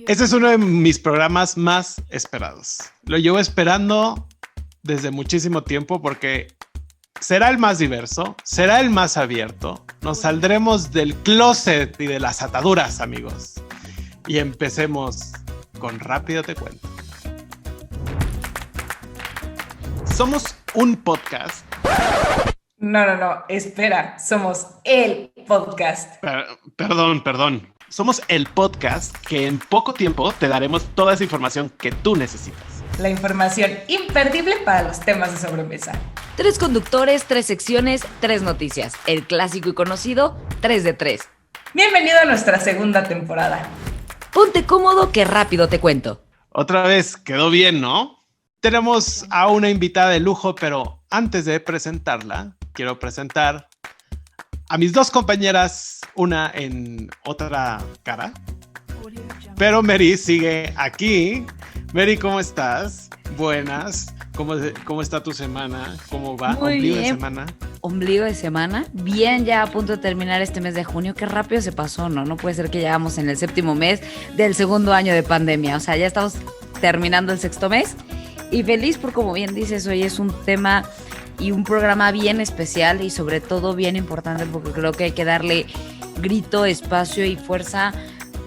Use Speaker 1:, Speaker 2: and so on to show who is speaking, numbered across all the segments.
Speaker 1: Este es uno de mis programas más esperados. Lo llevo esperando desde muchísimo tiempo porque será el más diverso, será el más abierto. Nos saldremos del closet y de las ataduras, amigos. Y empecemos con Rápido Te Cuento. Somos un podcast.
Speaker 2: No, espera, somos el podcast.
Speaker 1: Perdón. Somos el podcast que en poco tiempo te daremos toda esa información que tú necesitas.
Speaker 2: La información imperdible para los temas de sobremesa.
Speaker 3: 3 conductores, 3 secciones, 3 noticias. El clásico y conocido 3 de 3.
Speaker 2: Bienvenido a nuestra segunda temporada.
Speaker 3: Ponte cómodo que rápido te cuento.
Speaker 1: Otra vez, quedó bien, ¿no? Tenemos a una invitada de lujo, pero antes de presentarla, quiero presentar a mis 2 compañeras, una en otra cara. Pero Mary sigue aquí. Mary, ¿cómo estás? Buenas. ¿Cómo está tu semana? ¿Cómo va?
Speaker 3: Muy
Speaker 1: Ombligo
Speaker 3: bien.
Speaker 1: de semana.
Speaker 3: Ombligo de semana. Bien, ya a punto de terminar este mes de junio. Qué rápido se pasó, ¿no? No puede ser que llegamos en el 7º mes del 2º año de pandemia. O sea, ya estamos terminando el 6º mes. Y feliz por, como bien dices, hoy es un tema y un programa bien especial y sobre todo bien importante porque creo que hay que darle grito, espacio y fuerza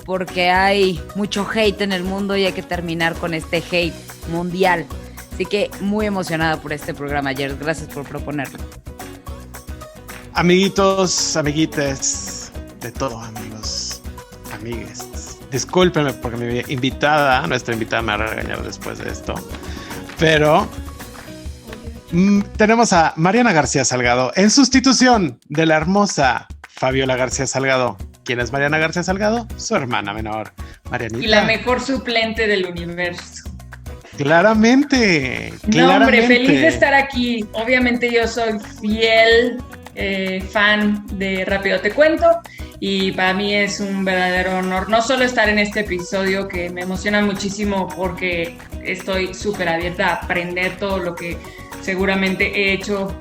Speaker 3: porque hay mucho hate en el mundo y hay que terminar con este hate mundial. Así que muy emocionada por este programa, Jers. Gracias por proponerlo.
Speaker 1: Amiguitos, amiguites, de todo, amigos, amigues. Discúlpenme porque nuestra invitada me va a regañar después de esto. Pero tenemos a Mariana García Salgado en sustitución de la hermosa Fabiola García Salgado. ¿Quién es Mariana García Salgado? Su hermana menor, Marianita.
Speaker 4: Y la mejor suplente del universo.
Speaker 1: Claramente.
Speaker 4: No, hombre, feliz de estar aquí. Obviamente yo soy fiel fan de Rápido Te Cuento y para mí es un verdadero honor no solo estar en este episodio que me emociona muchísimo porque estoy súper abierta a aprender todo lo que seguramente he hecho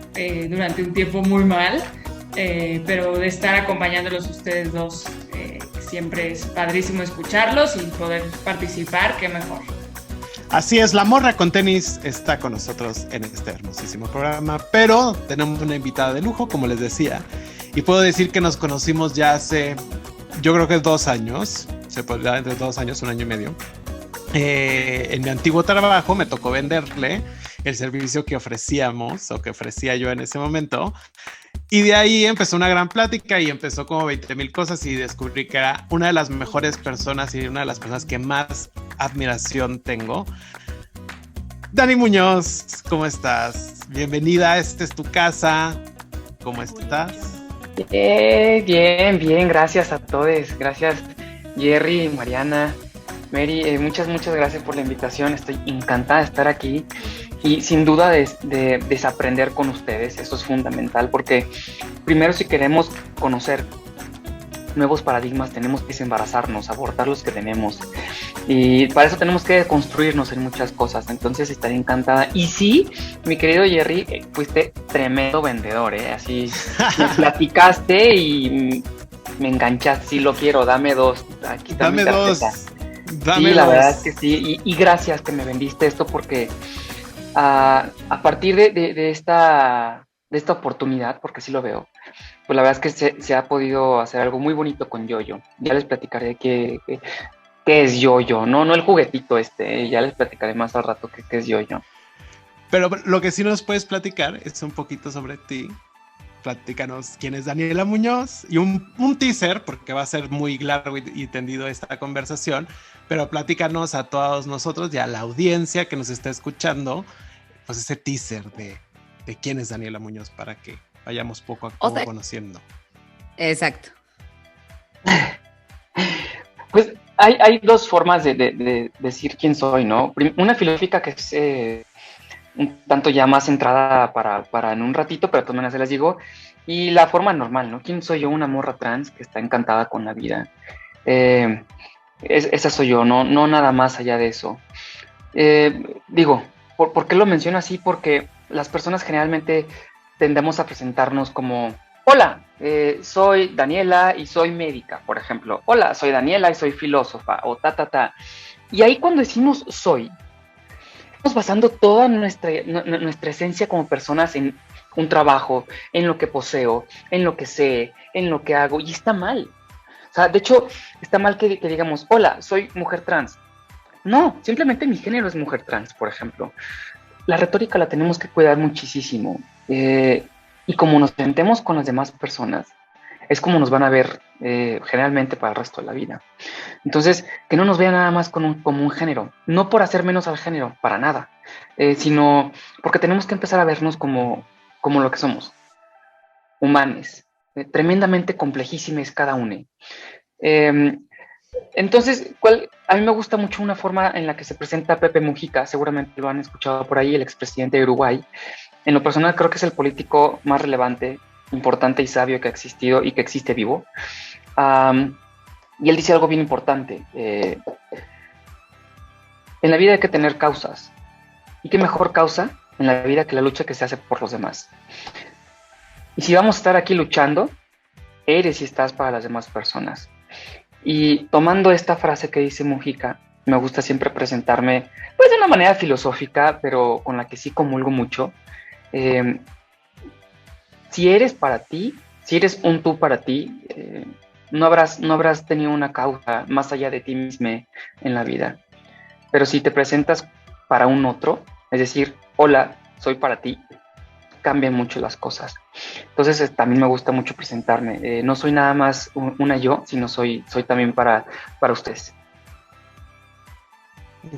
Speaker 4: durante un tiempo muy mal, pero de estar acompañándolos ustedes dos siempre es padrísimo escucharlos y poder participar, qué mejor.
Speaker 1: Así es, la morra con tenis está con nosotros en este hermosísimo programa, pero tenemos una invitada de lujo, como les decía, y puedo decir que nos conocimos ya hace, yo creo que 2 años, se podría entre 2 años, 1 año y medio. En mi antiguo trabajo me tocó venderle el servicio que ofrecíamos, o que ofrecía yo en ese momento, y de ahí empezó una gran plática y empezó como 20,000 cosas y descubrí que era una de las mejores personas y una de las personas que más admiración tengo. Dani Muñoz, ¿cómo estás? Bienvenida, esta es tu casa. ¿Cómo estás?
Speaker 5: Bien, gracias a todos. Gracias, Jerry, Mariana, Mary. Muchas gracias por la invitación. Estoy encantada de estar aquí y sin duda de desaprender con ustedes. Eso es fundamental porque primero, si queremos conocer nuevos paradigmas, tenemos que desembarazarnos, abortar los que tenemos. Y para eso tenemos que construirnos en muchas cosas. Entonces estaré encantada. Y sí, mi querido Jerry, fuiste tremendo vendedor, ¿eh? Así me platicaste y me enganchaste. Sí, lo quiero, dame 2. Aquí está mi tarjeta.
Speaker 1: Dame
Speaker 5: sí, la
Speaker 1: 2.
Speaker 5: verdad es que sí. Y gracias que me vendiste esto porque a partir de esta oportunidad, porque sí lo veo, pues la verdad es que se ha podido hacer algo muy bonito con Yoyo. Ya les platicaré qué es Yoyo, no el juguetito ya les platicaré más al rato qué es Yoyo.
Speaker 1: Pero lo que sí nos puedes platicar es un poquito sobre ti. Platícanos quién es Daniela Muñoz y un teaser, porque va a ser muy largo y tendido esta conversación, pero platícanos a todos nosotros y a la audiencia que nos está escuchando, pues ese teaser de quién es Daniela Muñoz para que vayamos poco a poco conociendo.
Speaker 3: Exacto.
Speaker 5: Pues hay 2 formas de decir quién soy, ¿no? Una filosófica que es un tanto ya más centrada para en un ratito, pero de todas maneras se las digo. Y la forma normal, ¿no? ¿Quién soy yo? Una morra trans que está encantada con la vida. Esa soy yo, no nada más allá de eso. Digo, ¿por qué lo menciono así? Porque las personas generalmente tendemos a presentarnos como hola, soy Daniela y soy médica, por ejemplo. Hola, soy Daniela y soy filósofa, o ta. Y ahí cuando decimos soy, estamos basando toda nuestra esencia como personas en un trabajo, en lo que poseo, en lo que sé, en lo que hago, y está mal. O sea, de hecho, está mal que digamos, hola, soy mujer trans. No, simplemente mi género es mujer trans, por ejemplo. La retórica la tenemos que cuidar muchísimo. Y como nos sentemos con las demás personas, es como nos van a ver generalmente para el resto de la vida. Entonces, que no nos vean nada más como un género, no por hacer menos al género, para nada, sino porque tenemos que empezar a vernos como lo que somos, humanes, tremendamente complejísimos cada uno. Entonces, a mí me gusta mucho una forma en la que se presenta Pepe Mujica, seguramente lo han escuchado por ahí, el expresidente de Uruguay. En lo personal creo que es el político más relevante, importante y sabio que ha existido y que existe vivo. Y él dice algo bien importante. En la vida hay que tener causas. ¿Y qué mejor causa en la vida que la lucha que se hace por los demás? Y si vamos a estar aquí luchando, eres y estás para las demás personas. Y tomando esta frase que dice Mujica, me gusta siempre presentarme pues de una manera filosófica, pero con la que sí comulgo mucho. Si eres para ti, si eres un tú para ti, no habrás tenido una causa más allá de ti mismo en la vida. Pero si te presentas para un otro, es decir, hola, soy para ti, cambian mucho las cosas. Entonces también me gusta mucho presentarme. No soy nada más una yo, sino soy también para ustedes.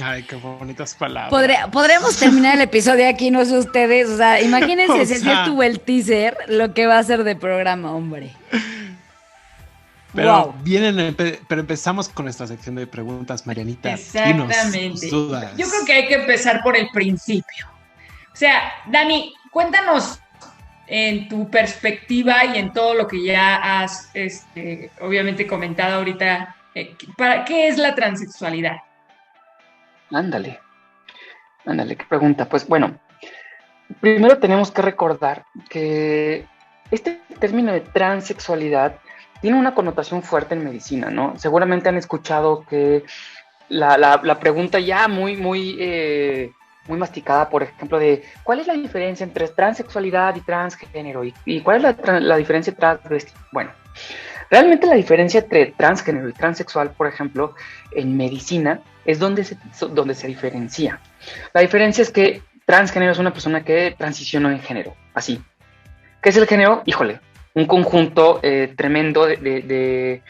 Speaker 1: Ay, qué bonitas palabras.
Speaker 3: Podremos terminar el episodio aquí, no sé ustedes. O sea, imagínense si estuvo el teaser, lo que va a ser de programa, hombre.
Speaker 1: Pero
Speaker 3: Wow.
Speaker 1: pero empezamos con nuestra sección de preguntas, Marianita.
Speaker 4: Exactamente.
Speaker 1: Dinos dudas.
Speaker 4: Yo creo que hay que empezar por el principio. O sea, Dani, cuéntanos en tu perspectiva y en todo lo que ya has, obviamente, comentado ahorita, ¿qué es la transexualidad?
Speaker 5: Ándale, qué pregunta. Pues bueno, primero tenemos que recordar que este término de transexualidad tiene una connotación fuerte en medicina, ¿no? Seguramente han escuchado que la pregunta ya muy muy masticada, por ejemplo, de ¿cuál es la diferencia entre transexualidad y transgénero? ¿Y cuál es la diferencia transvesti? Bueno, realmente la diferencia entre transgénero y transexual, por ejemplo, en medicina, es donde se diferencia. La diferencia es que transgénero es una persona que transicionó en género, así. ¿Qué es el género? Híjole, un conjunto tremendo de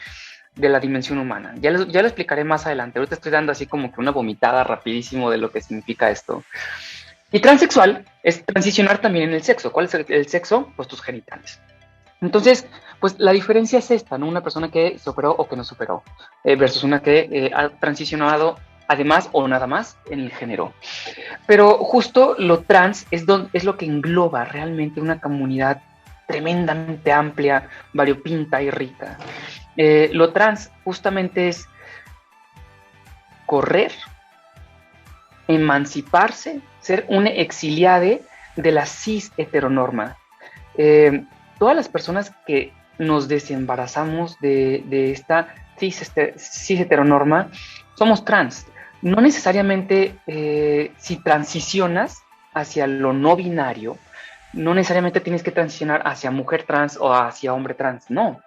Speaker 5: la dimensión humana. Ya lo explicaré más adelante. Ahorita estoy dando así como que una vomitada rapidísimo de lo que significa esto. Y transexual es transicionar también en el sexo. ¿Cuál es el sexo? Pues tus genitales. Entonces, pues la diferencia es esta, ¿no? Una persona que superó o que no superó, versus una que ha transicionado además o nada más en el género. Pero justo lo trans es lo que engloba realmente una comunidad tremendamente amplia, variopinta y rica. Lo trans justamente es correr, emanciparse, ser un exiliade de la cis heteronorma. Todas las personas que nos desembarazamos de esta cis heteronorma somos trans. No necesariamente si transicionas hacia lo no binario, no necesariamente tienes que transicionar hacia mujer trans o hacia hombre trans, no.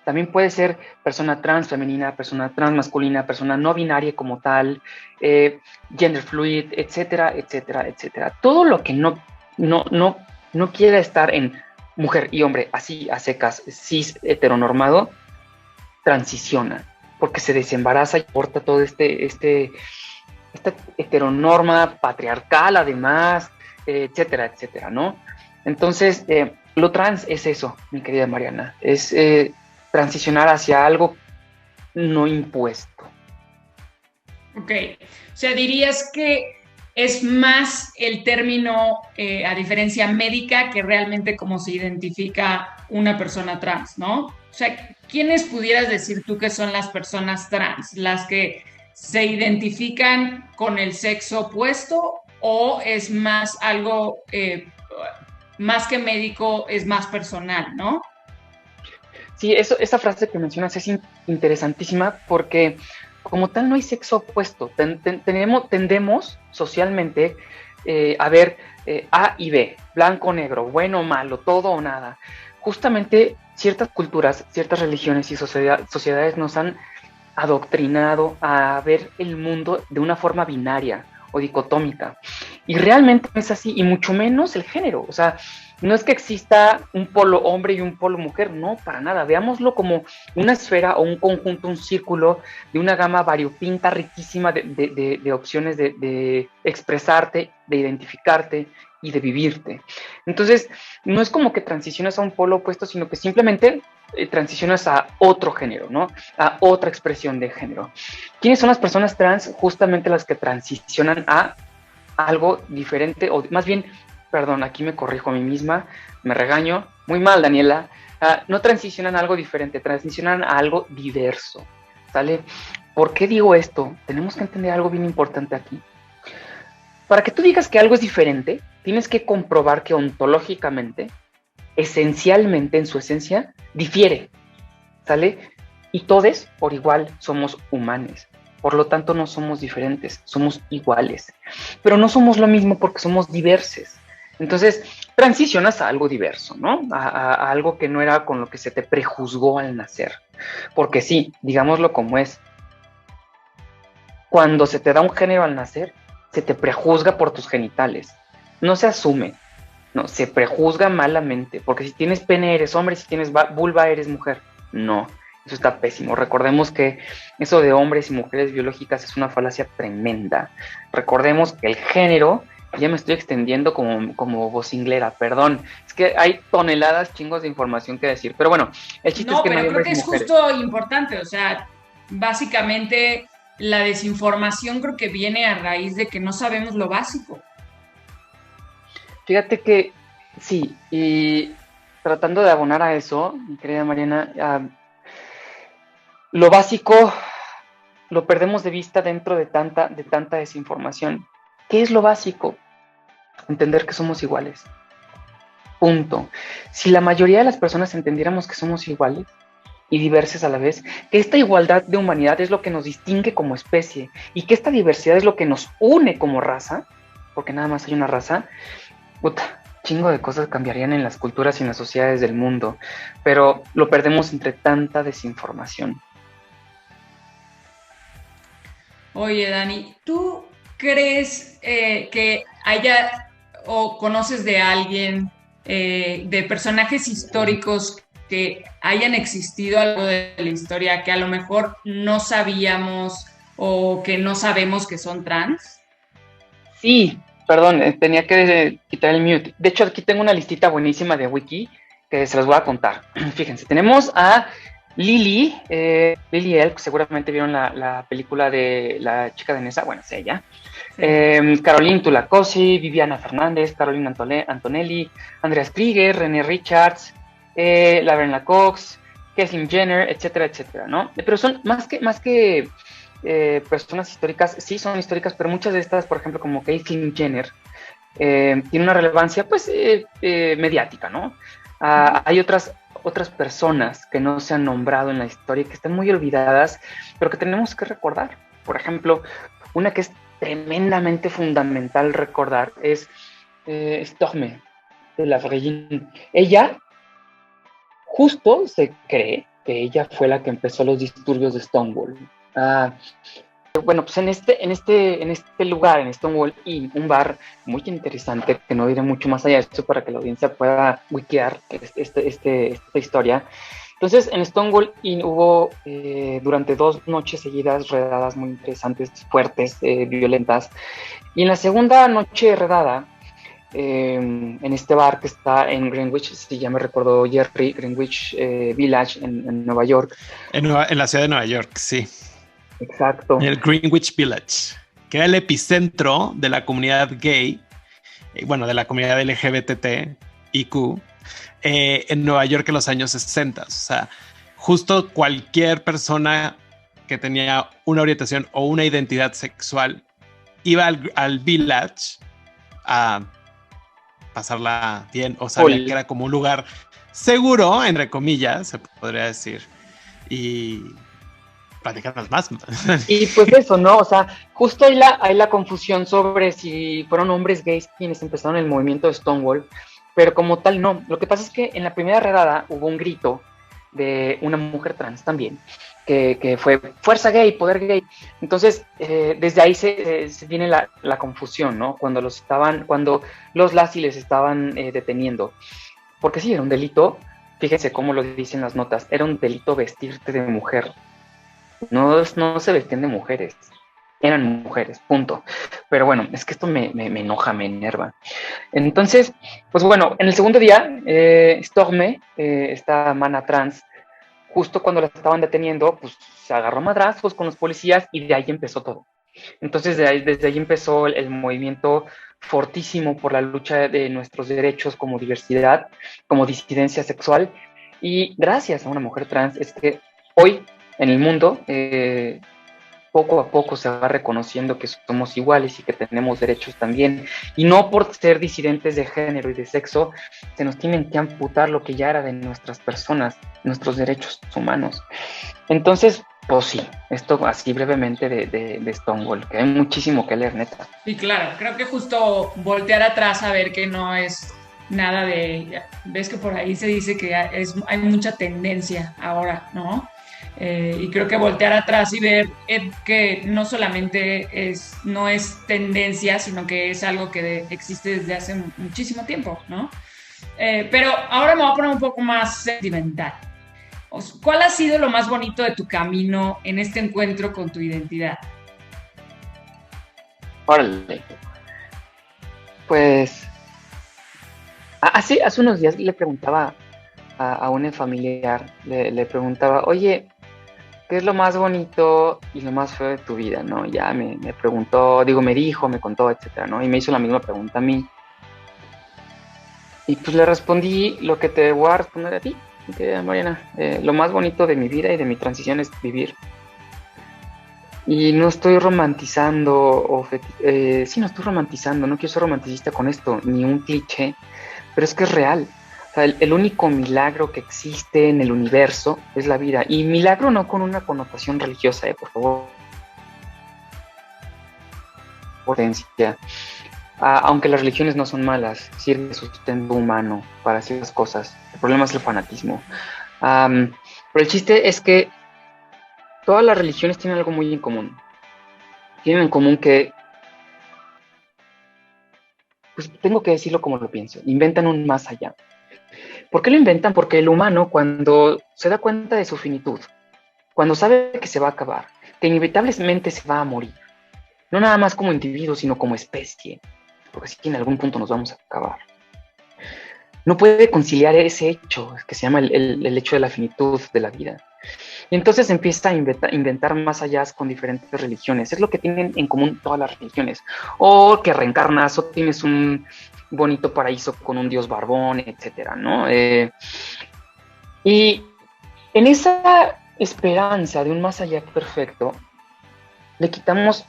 Speaker 5: También puede ser persona trans femenina, persona trans masculina, persona no binaria como tal, gender fluid, etcétera, etcétera, etcétera. Todo lo que no quiera estar en mujer y hombre así a secas, cis heteronormado, transiciona, porque se desembaraza y porta todo esta heteronorma patriarcal además, etcétera, etcétera, ¿no? Entonces, lo trans es eso, mi querida Mariana, es transicionar hacia algo no impuesto.
Speaker 4: Ok, o sea, dirías que es más el término, a diferencia médica, que realmente cómo se identifica una persona trans, ¿no? O sea, ¿quiénes pudieras decir tú que son las personas trans? ¿Las que se identifican con el sexo opuesto o es más algo, más que médico, es más personal, ¿no?
Speaker 5: Sí, esa frase que mencionas es interesantísima porque como tal no hay sexo opuesto. Tendemos socialmente a ver A y B, blanco o negro, bueno o malo, todo o nada. Justamente ciertas culturas, ciertas religiones y sociedades nos han adoctrinado a ver el mundo de una forma binaria o dicotómica. Y realmente no es así, y mucho menos el género. O sea, no es que exista un polo hombre y un polo mujer, no, para nada. Veámoslo como una esfera o un conjunto, un círculo de una gama variopinta, riquísima de opciones de expresarte, de identificarte y de vivirte. Entonces, no es como que transicionas a un polo opuesto, sino que simplemente transicionas a otro género, ¿no? A otra expresión de género. ¿Quiénes son las personas trans? Justamente las que transicionan a algo diferente, o más bien, perdón, aquí me corrijo a mí misma, me regaño, muy mal, Daniela, no transicionan a algo diferente, transicionan a algo diverso, ¿sale? ¿Por qué digo esto? Tenemos que entender algo bien importante aquí. Para que tú digas que algo es diferente, tienes que comprobar que ontológicamente, esencialmente, en su esencia, difiere, ¿sale? Y todos, por igual, somos humanos. Por lo tanto, no somos diferentes, somos iguales. Pero no somos lo mismo porque somos diversos. Entonces, transicionas a algo diverso, ¿no? A algo que no era con lo que se te prejuzgó al nacer. Porque sí, digámoslo como es. Cuando se te da un género al nacer, se te prejuzga por tus genitales. No se asume, no, se prejuzga malamente. Porque si tienes pene eres hombre, si tienes vulva eres mujer. No. Eso está pésimo. Recordemos que eso de hombres y mujeres biológicas es una falacia tremenda. Recordemos que el género, ya me estoy extendiendo como vocinglera, perdón. Es que hay toneladas, chingos de información que decir. Pero bueno, el chiste es que no hay hombres y mujeres.
Speaker 4: Creo que es justo importante. O sea, básicamente la desinformación creo que viene a raíz de que no sabemos lo básico.
Speaker 5: Fíjate que sí, y tratando de abonar a eso, mi querida Mariana, lo básico lo perdemos de vista dentro de tanta desinformación. ¿Qué es lo básico? Entender que somos iguales. Punto. Si la mayoría de las personas entendiéramos que somos iguales y diversas a la vez, que esta igualdad de humanidad es lo que nos distingue como especie y que esta diversidad es lo que nos une como raza, porque nada más hay una raza, puta, chingo de cosas cambiarían en las culturas y en las sociedades del mundo, pero lo perdemos entre tanta desinformación.
Speaker 4: Oye, Dani, ¿tú crees que haya o conoces de alguien, de personajes históricos que hayan existido a lo largo de la historia que a lo mejor no sabíamos o que no sabemos que son trans?
Speaker 5: Sí, perdón, tenía que quitar el mute. De hecho, aquí tengo una listita buenísima de wiki que se las voy a contar. Fíjense, tenemos a Lily Elf, seguramente vieron la película de la chica de Nessa, bueno, es ella. Sí. Caroline Tulacosi, Viviana Fernández, Caroline Antonelli, Andreas Krieger, René Richards, Laverne Cox, Caitlyn Jenner, etcétera, etcétera, ¿no? Pero son más que personas históricas, sí son históricas, pero muchas de estas, por ejemplo, como Caitlyn Jenner, tiene una relevancia, pues, mediática, ¿no? Hay otras personas que no se han nombrado en la historia, que están muy olvidadas, pero que tenemos que recordar. Por ejemplo, una que es tremendamente fundamental recordar es Storme de la Vrillin. Ella, justo se cree que ella fue la que empezó los disturbios de Stonewall. Bueno, pues en este lugar, en Stonewall Inn, un bar muy interesante, que no diré mucho más allá de esto para que la audiencia pueda wikiar esta historia. Entonces, en Stonewall Inn hubo durante 2 noches seguidas redadas muy interesantes, fuertes, violentas. Y en la segunda noche de redada, en este bar que está en Greenwich, si ya me recordó Jerry, Greenwich Village en Nueva York.
Speaker 1: En la ciudad de Nueva York, sí.
Speaker 5: Exacto.
Speaker 1: En el Greenwich Village, que era el epicentro de la comunidad gay, bueno, de la comunidad LGBTIQ, en Nueva York en los años 60. O sea, justo cualquier persona que tenía una orientación o una identidad sexual iba al Village a pasarla bien, o sabía que era como un lugar seguro, entre comillas, se podría decir. Y platicarnos más.
Speaker 5: Y pues eso, ¿no? O sea, justo hay la confusión sobre si fueron hombres gays quienes empezaron el movimiento de Stonewall, pero como tal no. Lo que pasa es que en la primera redada hubo un grito de una mujer trans también, que fue fuerza gay, poder gay. Entonces, desde ahí se viene la confusión, ¿no? Cuando los Lassie les estaban deteniendo. Porque sí, era un delito, fíjense cómo lo dicen las notas, era un delito vestirte de mujer. No se vestían de mujeres, eran mujeres, punto. Pero bueno, es que esto me enoja, me enerva. Entonces, pues bueno, en el segundo día, Storme, esta mana trans, justo cuando la estaban deteniendo, pues se agarró a madrazos con los policías y de ahí empezó todo. Entonces, desde ahí empezó el movimiento fortísimo por la lucha de nuestros derechos como diversidad, como disidencia sexual. Y gracias a una mujer trans es que hoy en el mundo, poco a poco se va reconociendo que somos iguales y que tenemos derechos también. Y no por ser disidentes de género y de sexo, se nos tienen que amputar lo que ya era de nuestras personas, nuestros derechos humanos. Entonces, pues sí, esto así brevemente de Stonewall, que hay muchísimo que leer, neta.
Speaker 4: Sí, claro, creo que justo voltear atrás a ver que no es nada de... Ves que por ahí se dice que hay mucha tendencia ahora, ¿no? Y creo que voltear atrás y ver que no solamente no es tendencia, sino que es algo que existe desde hace muchísimo tiempo, ¿no? Pero ahora me voy a poner un poco más sentimental. ¿Cuál ha sido lo más bonito de tu camino en este encuentro con tu identidad?
Speaker 5: Órale. Pues, hace unos días le preguntaba a un familiar, le preguntaba, oye, ¿qué es lo más bonito y lo más feo de tu vida, no? Ya me preguntó, me dijo, me contó, etcétera, ¿no? Y me hizo la misma pregunta a mí. Y pues le respondí lo que te voy a responder a ti, Mariana. Lo más bonito de mi vida y de mi transición es vivir. Y no estoy romantizando, sí, no estoy romantizando, no quiero ser romanticista con esto, ni un cliché, pero es que es real. O sea, el único milagro que existe en el universo es la vida. Y milagro no con una connotación religiosa, por favor. Potencia. Aunque las religiones no son malas, sirven de sustento humano para ciertas cosas. El problema es el fanatismo. Pero el chiste es que todas las religiones tienen algo muy en común. Tienen en común que, pues tengo que decirlo como lo pienso, inventan un más allá. ¿Por qué lo inventan? Porque el humano, cuando se da cuenta de su finitud, cuando sabe que se va a acabar, que inevitablemente se va a morir, no nada más como individuo, sino como especie, porque sí en algún punto nos vamos a acabar, no puede conciliar ese hecho que se llama el hecho de la finitud de la vida. Y entonces empieza a inventar más allá con diferentes religiones. Es lo que tienen en común todas las religiones. O que reencarnas, o tienes un bonito paraíso con un dios barbón, etcétera, ¿no? Y en esa esperanza de un más allá perfecto, le quitamos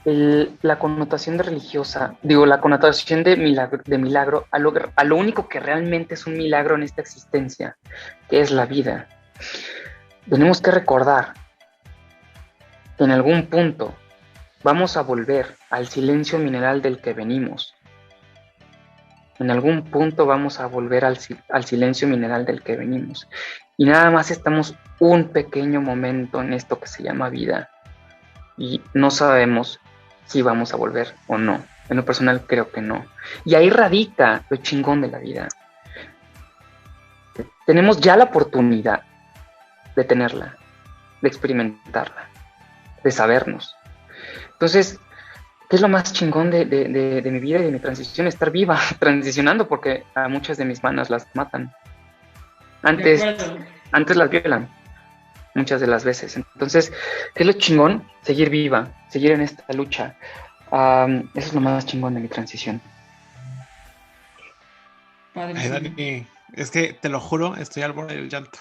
Speaker 5: la connotación de religiosa, la connotación de milagro a lo único que realmente es un milagro en esta existencia, que es la vida. Tenemos que recordar que en algún punto vamos a volver al silencio mineral del que venimos. En algún punto vamos a volver al silencio mineral del que venimos. Y nada más estamos un pequeño momento en esto que se llama vida. Y no sabemos si vamos a volver o no. En lo personal creo que no. Y ahí radica lo chingón de la vida. Tenemos ya la oportunidad de tenerla, de experimentarla, de sabernos. Entonces, ¿qué es lo más chingón de mi vida y de mi transición? Estar viva, transicionando, porque a muchas de mis manos las matan. Antes las violan, muchas de las veces. Entonces, ¿qué es lo chingón? Seguir viva, seguir en esta lucha. Eso es lo más chingón de mi transición.
Speaker 1: Ay, Dani, es que te lo juro, estoy al borde del llanto.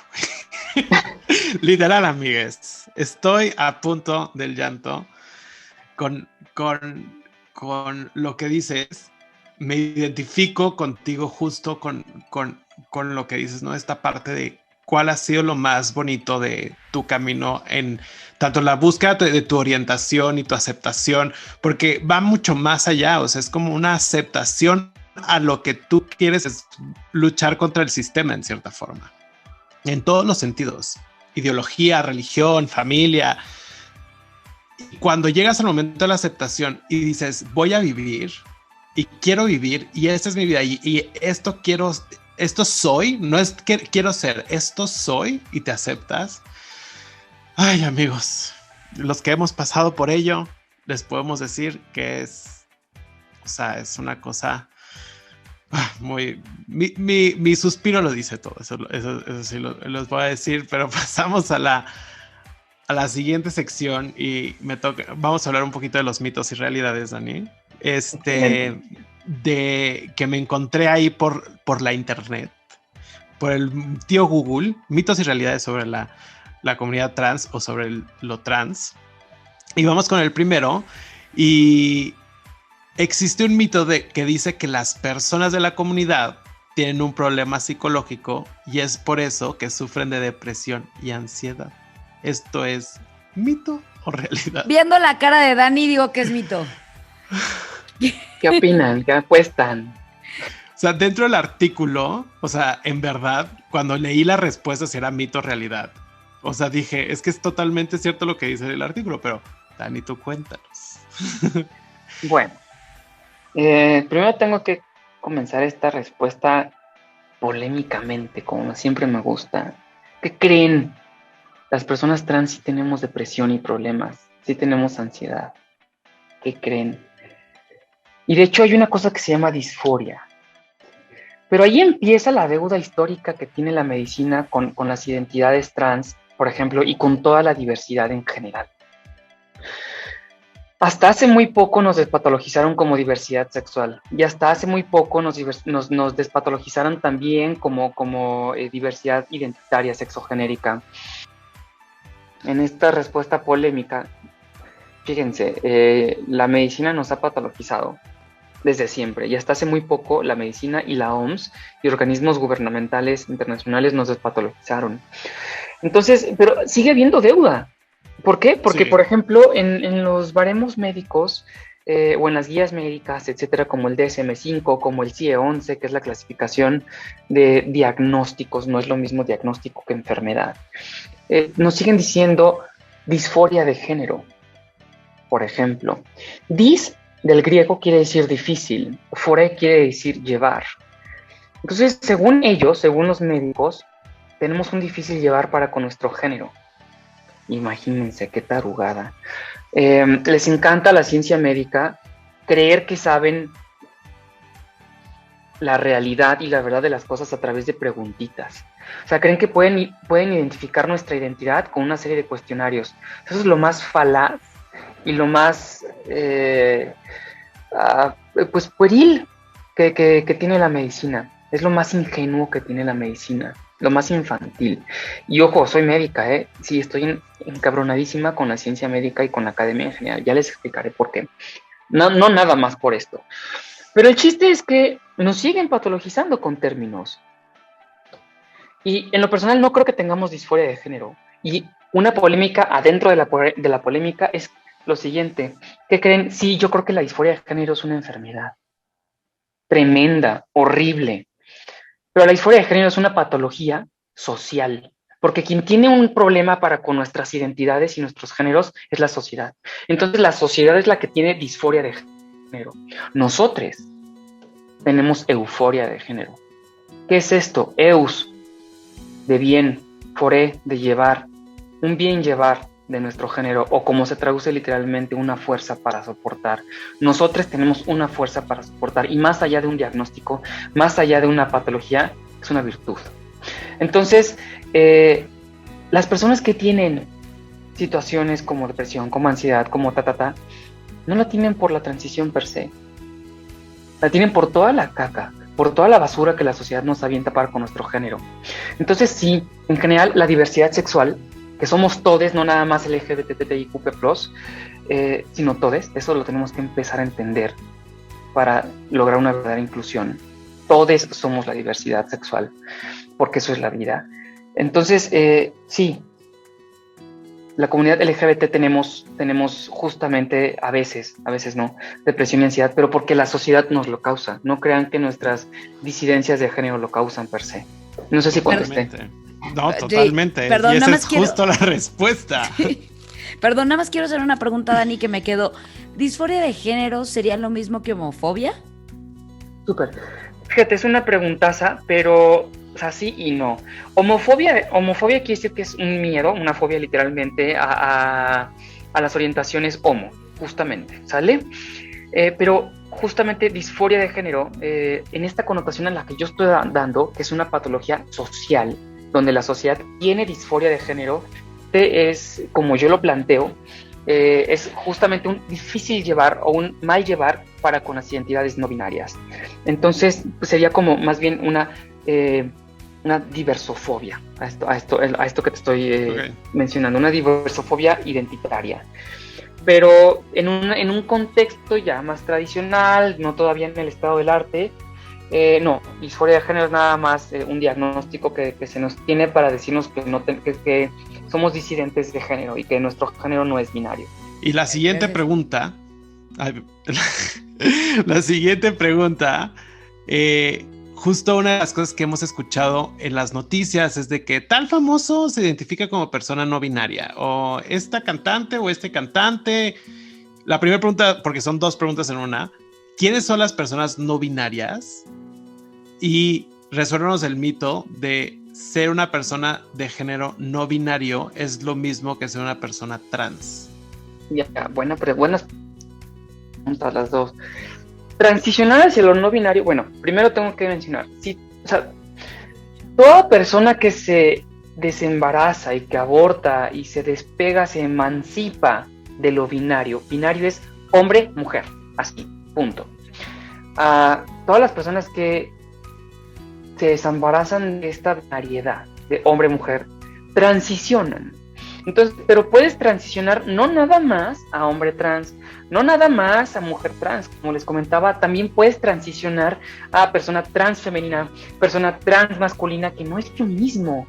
Speaker 1: Literal, amigues. Estoy a punto del llanto con lo que dices. Me identifico contigo justo con con lo que dices, ¿no? Esta parte de cuál ha sido lo más bonito de tu camino en tanto la búsqueda de tu orientación y tu aceptación, porque va mucho más allá, o sea, es como una aceptación a lo que tú quieres, es luchar contra el sistema en cierta forma, en todos los sentidos, ideología, religión, familia. Y cuando llegas al momento de la aceptación y dices, voy a vivir y quiero vivir y esta es mi vida y esto quiero, esto soy, no es que quiero ser, esto soy, y te aceptas. Ay, amigos, los que hemos pasado por ello, les podemos decir que es, o sea, es una cosa muy... Mi suspiro lo dice todo, eso sí los voy a decir, pero pasamos a la siguiente sección y vamos a hablar un poquito de los mitos y realidades, Dani. De que me encontré ahí por la internet, por el tío Google, mitos y realidades sobre la comunidad trans o sobre lo trans. Y vamos con el primero. Y existe un mito que dice que las personas de la comunidad tienen un problema psicológico y es por eso que sufren de depresión y ansiedad. ¿Esto es mito o realidad?
Speaker 3: Viendo la cara de Dani, digo que es mito.
Speaker 5: ¿Qué opinan? ¿Qué apuestan?
Speaker 1: O sea, dentro del artículo, o sea, en verdad, cuando leí la respuesta si era mito o realidad, o sea, dije, es que es totalmente cierto lo que dice el artículo, pero Dani, tú cuéntanos.
Speaker 5: Bueno, primero tengo que comenzar esta respuesta polémicamente, como siempre me gusta. ¿Qué creen? Las personas trans sí tenemos depresión y problemas, sí tenemos ansiedad. ¿Qué creen? Y de hecho hay una cosa que se llama disforia. Pero ahí empieza la deuda histórica que tiene la medicina con las identidades trans, por ejemplo, y con toda la diversidad en general. Hasta hace muy poco nos despatologizaron como diversidad sexual y hasta hace muy poco nos despatologizaron también como diversidad identitaria sexogenérica. En esta respuesta polémica, fíjense, la medicina nos ha patologizado desde siempre y hasta hace muy poco la medicina y la OMS y organismos gubernamentales internacionales nos despatologizaron. Entonces, pero sigue habiendo deuda. ¿Por qué? Porque, sí. Por ejemplo, en los baremos médicos o en las guías médicas, etcétera, como el DSM-5, como el CIE-11, que es la clasificación de diagnósticos, no es lo mismo diagnóstico que enfermedad. Nos siguen diciendo disforia de género, por ejemplo. Dis del griego quiere decir difícil, fore quiere decir llevar. Entonces, según ellos, según los médicos, tenemos un difícil llevar para con nuestro género. Imagínense qué tarugada. Les encanta la ciencia médica creer que saben la realidad y la verdad de las cosas a través de preguntitas. O sea, creen que pueden identificar nuestra identidad con una serie de cuestionarios. Eso es lo más falaz y lo más pues pueril que tiene la medicina. Es lo más ingenuo que tiene la medicina, lo más infantil. Y ojo, soy médica, sí, estoy encabronadísima con la ciencia médica y con la academia en general. Ya les explicaré por qué. No nada más por esto. Pero el chiste es que nos siguen patologizando con términos. Y en lo personal no creo que tengamos disforia de género. Y una polémica adentro de la polémica es lo siguiente. ¿Qué creen? Sí, yo creo que la disforia de género es una enfermedad tremenda, horrible. Pero la disforia de género es una patología social, porque quien tiene un problema con nuestras identidades y nuestros géneros es la sociedad. Entonces la sociedad es la que tiene disforia de género. Nosotros tenemos euforia de género. ¿Qué es esto? Eus, de bien, foré, de llevar, un bien llevar de nuestro género, o como se traduce literalmente, una fuerza para soportar. Nosotros tenemos una fuerza para soportar, y más allá de un diagnóstico, más allá de una patología, es una virtud. Entonces, las personas que tienen situaciones como depresión, como ansiedad, como no la tienen por la transición per se, la tienen por toda la caca, por toda la basura que la sociedad nos avienta para con nuestro género. Entonces sí, en general, la diversidad sexual, que somos todes, no nada más LGBTIQ+, sino todes, eso lo tenemos que empezar a entender para lograr una verdadera inclusión. todos somos la diversidad sexual, porque eso es la vida. Entonces, sí, la comunidad LGBT tenemos justamente, a veces no, depresión y ansiedad, pero porque la sociedad nos lo causa. No crean que nuestras disidencias de género lo causan per se. No sé si contesté.
Speaker 1: No, totalmente.
Speaker 3: Perdón,
Speaker 1: y esa
Speaker 3: nada
Speaker 1: es
Speaker 3: más quiero-
Speaker 1: justo la respuesta.
Speaker 3: Perdón, nada más quiero hacer una pregunta, Dani, que me quedó. ¿Disforia de género sería lo mismo que homofobia?
Speaker 5: Súper. Fíjate, es una preguntaza, pero o sea, sí y no. Homofobia quiere decir que es un miedo, una fobia literalmente a las orientaciones homo, justamente, ¿sale? Pero justamente disforia de género, en esta connotación en la que yo estoy dando, que es una patología social, donde la sociedad tiene disforia de género, es, como yo lo planteo, es justamente un difícil llevar o un mal llevar para con las identidades no binarias. Entonces, pues sería como más bien una diversofobia a esto que te estoy mencionando, una diversofobia identitaria. Pero en un contexto ya más tradicional, no todavía en el estado del arte, no, disforia de género es nada más un diagnóstico que se nos tiene para decirnos que somos disidentes de género y que nuestro género no es binario.
Speaker 1: Y la siguiente pregunta, justo una de las cosas que hemos escuchado en las noticias es de que tal famoso se identifica como persona no binaria, o esta cantante o este cantante. La primera pregunta, porque son dos preguntas en una: ¿quiénes son las personas no binarias? Y resuélvanos el mito de ser una persona de género no binario es lo mismo que ser una persona trans.
Speaker 5: Ya, buenas preguntas las dos. Transicionar hacia lo no binario, bueno, primero tengo que mencionar, sí, o sea, toda persona que se desembaraza y que aborta y se despega, se emancipa de lo binario. Binario es hombre, mujer, así, punto. Todas las personas que se desembarazan de esta variedad de hombre-mujer transicionan. Entonces, pero puedes transicionar no nada más a hombre trans, no nada más a mujer trans, como les comentaba, también puedes transicionar a persona trans femenina, persona trans masculina, que no es lo mismo.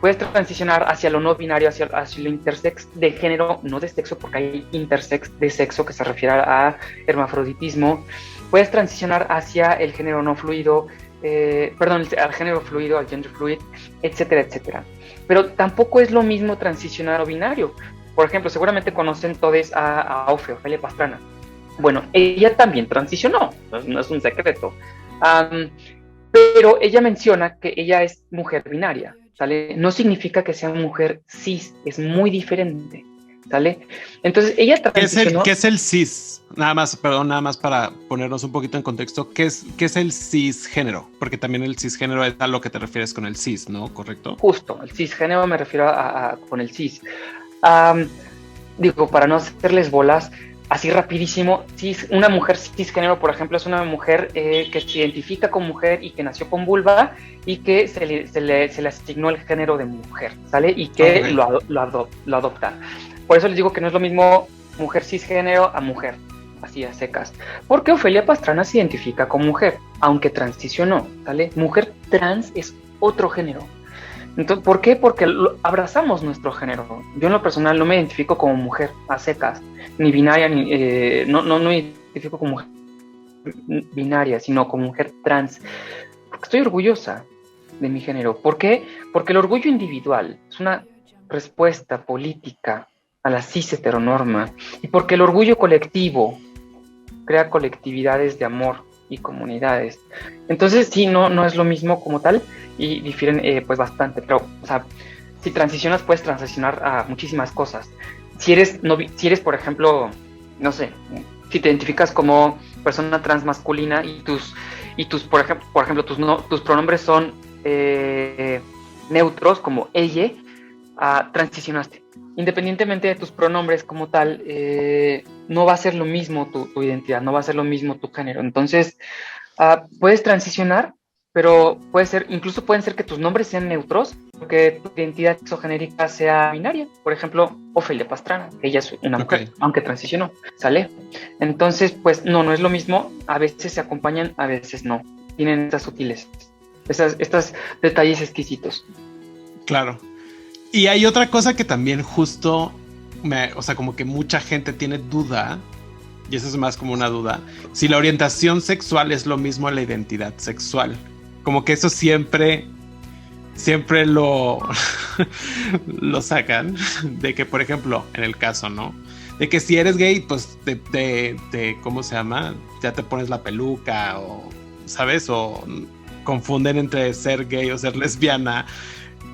Speaker 5: Puedes transicionar hacia lo no binario, hacia lo intersex de género, no de sexo, porque hay intersex de sexo que se refiere a hermafroditismo. Puedes transicionar hacia el género no fluido, al género fluido, al gender fluid, etcétera, etcétera. Pero tampoco es lo mismo transicionar o binario. Por ejemplo, seguramente conocen todos a Ofelia Pastrana. Bueno, ella también transicionó, no es un secreto. Pero ella menciona que ella es mujer binaria, ¿sale? No significa que sea mujer cis, es muy diferente, ¿sale? Entonces, ella transicionó...
Speaker 1: ¿Qué es el cis? Nada más para ponernos un poquito en contexto, ¿qué es el cisgénero? Porque también el cisgénero es a lo que te refieres con el cis, ¿no? ¿Correcto?
Speaker 5: Justo, el cisgénero me refiero con el cis. Digo, para no hacerles bolas, así rapidísimo, una mujer cisgénero, por ejemplo, es una mujer que se identifica como mujer y que nació con vulva y que se le asignó el género de mujer, ¿sale? Y que lo adopta. Por eso les digo que no es lo mismo mujer cisgénero a mujer, así a secas. Porque Ofelia Pastrana se identifica como mujer, aunque transicionó, ¿sale? Mujer trans es otro género. Entonces, ¿por qué? Porque abrazamos nuestro género. Yo en lo personal no me identifico como mujer a secas, ni binaria, no me identifico como mujer binaria, sino como mujer trans. Porque estoy orgullosa de mi género. ¿Por qué? Porque el orgullo individual es una respuesta política a la cis heteronorma, y porque el orgullo colectivo crea colectividades de amor y comunidades. Entonces sí, no es lo mismo como tal y difieren pues bastante, pero o sea, si transicionas puedes transicionar a muchísimas cosas. Si eres por ejemplo, no sé, si te identificas como persona trans masculina y tus por ejemplo tus pronombres son neutros como ella, transicionaste. Independientemente de tus pronombres como tal, no va a ser lo mismo tu identidad, no va a ser lo mismo tu género. Entonces, puedes transicionar, pero incluso pueden ser que tus nombres sean neutros, que tu identidad exogenérica sea binaria. Por ejemplo, Ofelia Pastrana, ella es una mujer, aunque transicionó, ¿sale? Entonces, pues no es lo mismo. A veces se acompañan, a veces no. tienen estas sutilezas, estos detalles exquisitos.
Speaker 1: Claro. Y hay otra cosa que también justo, o sea, como que mucha gente tiene duda, y eso es más como una duda, si la orientación sexual es lo mismo a la identidad sexual. Como que eso siempre lo sacan, de que, por ejemplo, en el caso, ¿no? De que si eres gay, pues ¿cómo se llama? Ya te pones la peluca o, ¿sabes? O confunden entre ser gay o ser lesbiana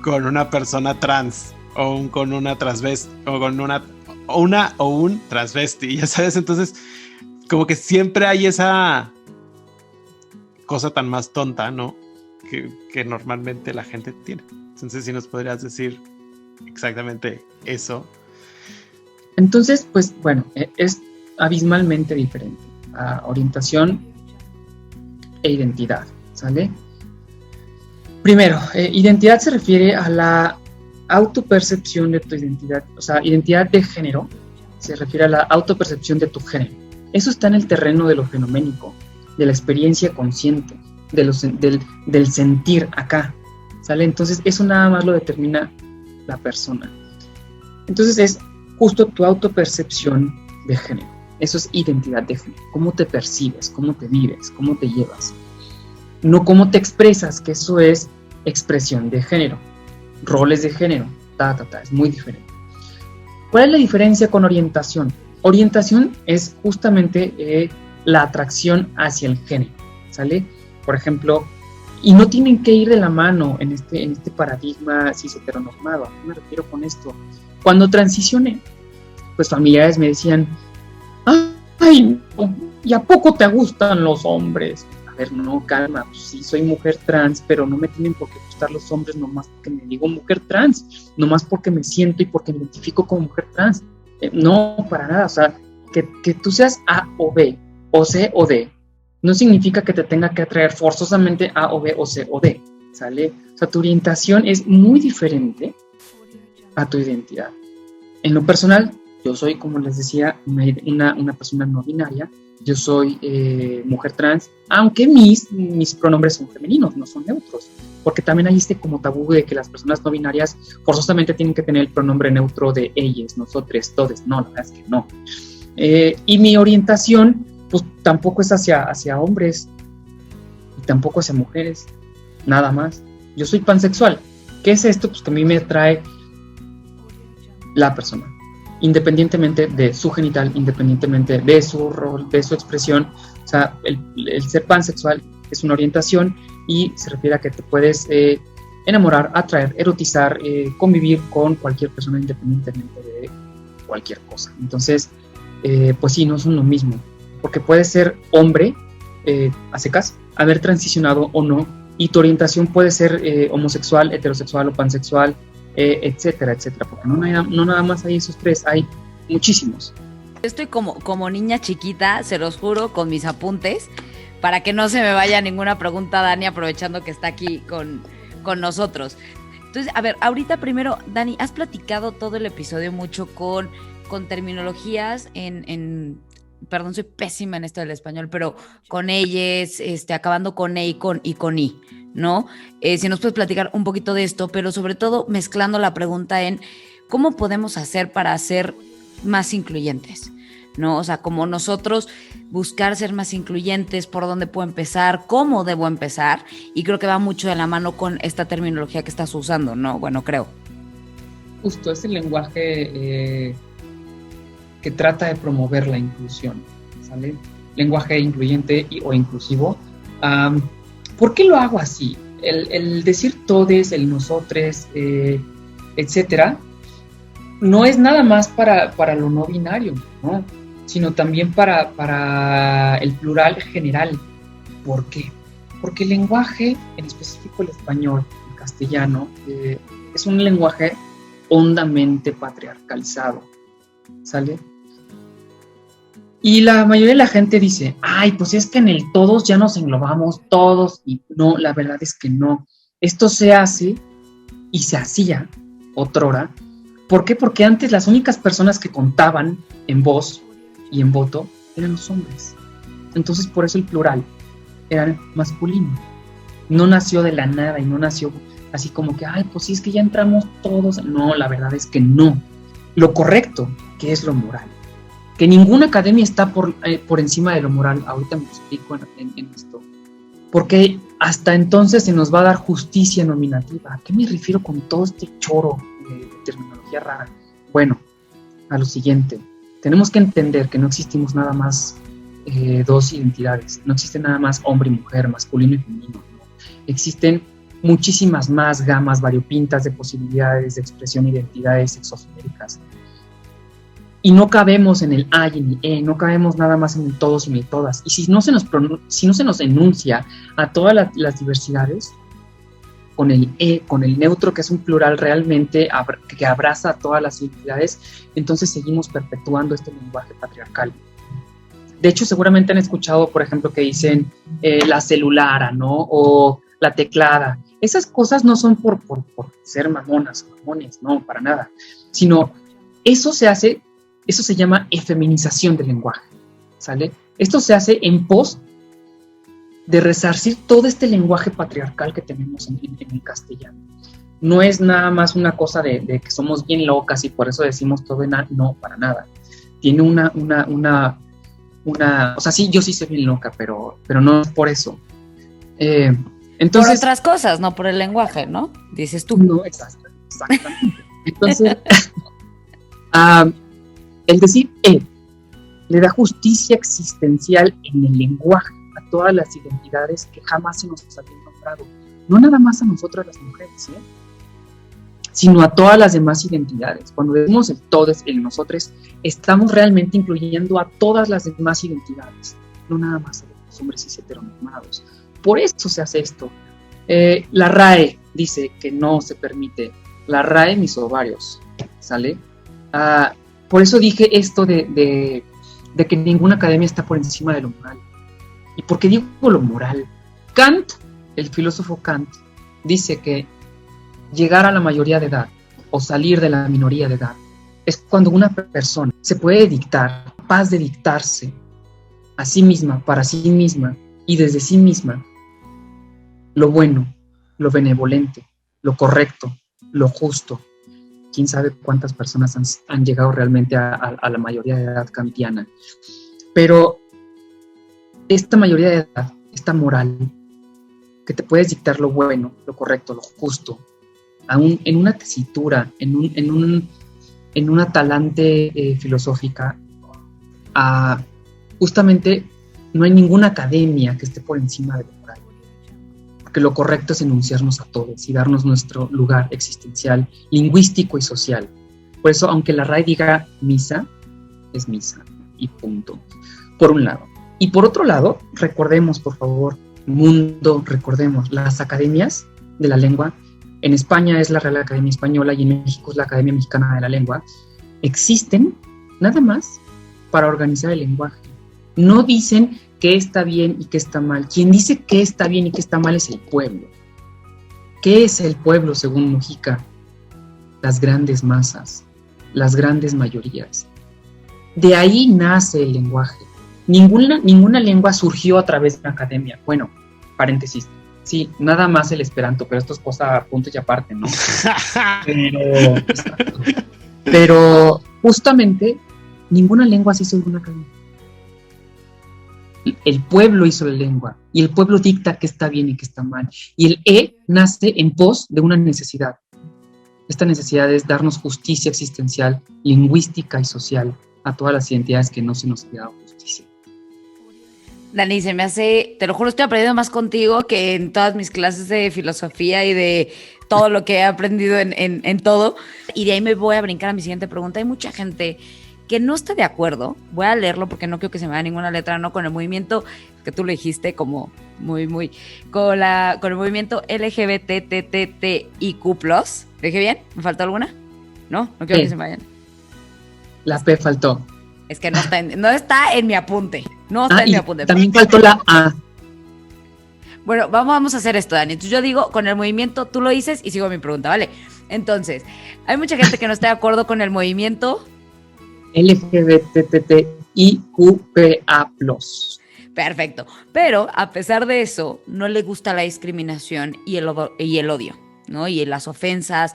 Speaker 1: con una persona trans o con una transvesti o con un transvesti, ya sabes. Entonces, como que siempre hay esa cosa tan más tonta, ¿no? Que normalmente la gente tiene. Entonces, si nos podrías decir exactamente eso.
Speaker 6: Entonces, pues bueno, es abismalmente diferente a orientación e identidad, ¿sale? Primero, identidad se refiere a la autopercepción de tu identidad, o sea, identidad de género se refiere a la autopercepción de tu género. Eso está en el terreno de lo fenoménico, de la experiencia consciente, del sentir acá, ¿sale? Entonces, eso nada más lo determina la persona. Entonces, es justo tu autopercepción de género. Eso es identidad de género. Cómo te percibes, cómo te vives, cómo te llevas. No cómo te expresas, que eso es expresión de género. Roles de género, es muy diferente. ¿Cuál es la diferencia con orientación? Orientación es justamente la atracción hacia el género, ¿sale? Por ejemplo, y no tienen que ir de la mano en este paradigma cis heteronormado. ¿A qué me refiero con esto? Cuando transicioné, pues familiares me decían, ay, ¿y a poco te gustan los hombres? A ver, no, calma, pues sí, soy mujer trans, pero no me tienen por qué gustar los hombres nomás porque me digo mujer trans, nomás porque me siento y porque me identifico como mujer trans. No, para nada, o sea, que tú seas A o B, o C o D, no significa que te tenga que atraer forzosamente A o B o C o D, ¿sale? O sea, tu orientación es muy diferente a tu identidad. En lo personal, yo soy, como les decía, una persona no binaria. Yo soy mujer trans, aunque mis pronombres son femeninos, no son neutros, porque también hay como tabú de que las personas no binarias forzosamente tienen que tener el pronombre neutro de ellas, nosotros, todos. No, la verdad es que no. Y mi orientación, pues tampoco es hacia hombres y tampoco hacia mujeres, nada más. Yo soy pansexual. ¿Qué es esto? Pues que a mí me atrae la persona, independientemente de su genital, independientemente de su rol, de su expresión. O sea, el ser pansexual es una orientación y se refiere a que te puedes enamorar, atraer, erotizar, convivir con cualquier persona independientemente de cualquier cosa. Entonces, pues sí, no son lo mismo, porque puedes ser hombre a secas, haber transicionado o no, y tu orientación puede ser homosexual, heterosexual o pansexual, etcétera, etcétera, porque no nada más hay esos tres, hay muchísimos.
Speaker 3: Yo estoy como niña chiquita, se los juro, con mis apuntes, para que no se me vaya ninguna pregunta, Dani, aprovechando que está aquí con nosotros. Entonces, a ver, ahorita primero, Dani, has platicado todo el episodio mucho con terminologías perdón, soy pésima en esto del español, pero con ellas, acabando con E y con I, ¿no? Si nos puedes platicar un poquito de esto, pero sobre todo mezclando la pregunta en cómo podemos hacer para ser más incluyentes, ¿no? O sea, como nosotros buscar ser más incluyentes, por dónde puedo empezar, cómo debo empezar, y creo que va mucho de la mano con esta terminología que estás usando, ¿no? Bueno, creo.
Speaker 6: Justo, es el lenguaje que trata de promover la inclusión, ¿sale? Lenguaje incluyente o inclusivo. ¿Por qué lo hago así? El decir todes, el nosotres, etcétera, no es nada más para lo no binario, ¿no? Sino también para el plural general. ¿Por qué? Porque el lenguaje, en específico el español, el castellano, es un lenguaje hondamente patriarcalizado, ¿sale? Y la mayoría de la gente dice, ay, pues es que en el todos ya nos englobamos todos, y no, la verdad es que no. Esto se hace y se hacía otrora. ¿Por qué? Porque antes las únicas personas que contaban en voz y en voto eran los hombres. Entonces, por eso el plural. era masculino. No nació de la nada y no nació así como que, ay, pues sí, es que ya entramos todos. No, la verdad es que no. Lo correcto, que es lo moral. Que ninguna academia está por encima de lo moral. Ahorita me explico en esto. Porque hasta entonces se nos va a dar justicia nominativa. ¿A qué me refiero con todo este choro de terminología rara? Bueno, a lo siguiente. Tenemos que entender que no existimos nada más dos identidades. No existe nada más hombre y mujer, masculino y femenino. ¿No? Existen muchísimas más gamas variopintas de posibilidades de expresión de identidades sexogenéricas. Y no cabemos en el A y en el E, no cabemos nada más en el todos y en el todas. Y si no se nos enuncia a todas las diversidades, con el E, con el neutro, que es un plural realmente que abraza a todas las identidades, entonces seguimos perpetuando este lenguaje patriarcal. De hecho, seguramente han escuchado, por ejemplo, que dicen la celulara, ¿no? O la teclada. Esas cosas no son por ser mamonas o mamones, no, para nada. Sino, eso se llama efeminización del lenguaje, ¿sale? Esto se hace en pos de resarcir todo este lenguaje patriarcal que tenemos en el castellano. No es nada más una cosa de que somos bien locas y por eso decimos todo en A, no, para nada. Tiene una, o sea, sí, yo sí soy bien loca, pero no es por eso. Entonces,
Speaker 3: por otras cosas, no por el lenguaje, ¿no? Dices tú.
Speaker 6: No, exactamente. Entonces, el decir le da justicia existencial en el lenguaje a todas las identidades que jamás se nos habían nombrado. No nada más a nosotras las mujeres, sino a todas las demás identidades. Cuando decimos el todes, el nosotros, estamos realmente incluyendo a todas las demás identidades, no nada más a los hombres cis heteronormados. Por eso se hace esto. La RAE dice que no se permite. La RAE, mis ovarios, ¿sale? Por eso dije esto de que ninguna academia está por encima de lo moral. ¿Y por qué digo lo moral? Kant, el filósofo Kant, dice que llegar a la mayoría de edad o salir de la minoría de edad es cuando una persona se puede dictar, capaz de dictarse a sí misma, para sí misma y desde sí misma, lo bueno, lo benevolente, lo correcto, lo justo. Quién sabe cuántas personas han llegado realmente a la mayoría de edad kantiana. Pero esta mayoría de edad, esta moral, que te puedes dictar lo bueno, lo correcto, lo justo, en una tesitura, en una talante filosófica, justamente no hay ninguna academia que esté por encima de lo moral. Porque lo correcto es enunciarnos a todos y darnos nuestro lugar existencial, lingüístico y social. Por eso, aunque la RAE diga misa, es misa y punto. Por un lado. Y por otro lado, recordemos, por favor, mundo, recordemos, las academias de la lengua, en España es la Real Academia Española y en México es la Academia Mexicana de la Lengua, existen nada más para organizar el lenguaje. No dicen qué está bien y qué está mal. Quien dice qué está bien y qué está mal es el pueblo. ¿Qué es el pueblo según Mujica? Las grandes masas, las grandes mayorías. De ahí nace el lenguaje. Ninguna lengua surgió a través de una academia. Bueno, paréntesis. Sí, nada más el esperanto, pero esto es cosa a punto y aparte, ¿no? Pero justamente ninguna lengua se hizo en una academia. El pueblo hizo la lengua y el pueblo dicta qué está bien y qué está mal. Y el nace en pos de una necesidad. Esta necesidad es darnos justicia existencial, lingüística y social a todas las identidades que no se nos ha dado justicia.
Speaker 3: Dani, se me hace, te lo juro, estoy aprendiendo más contigo que en todas mis clases de filosofía y de todo lo que he aprendido en todo. Y de ahí me voy a brincar a mi siguiente pregunta. Hay mucha gente que no está de acuerdo, voy a leerlo porque no quiero que se me vaya ninguna letra, ¿no? Con el movimiento, que tú lo dijiste como muy, con el movimiento LGBTTTIQ+. ¿Lo dije bien? ¿Me faltó alguna? No quiero que se me vayan.
Speaker 6: La P faltó.
Speaker 3: Es que no está en mi apunte. No está en mi apunte.
Speaker 6: También faltó la A.
Speaker 3: Bueno, vamos a hacer esto, Dani. Entonces yo digo, con el movimiento tú lo dices y sigo mi pregunta, ¿vale? Entonces, hay mucha gente que no está de acuerdo con el movimiento
Speaker 6: LGBTTIQPA+.
Speaker 3: Perfecto. Pero a pesar de eso, no le gusta la discriminación y el odio, ¿no? Y las ofensas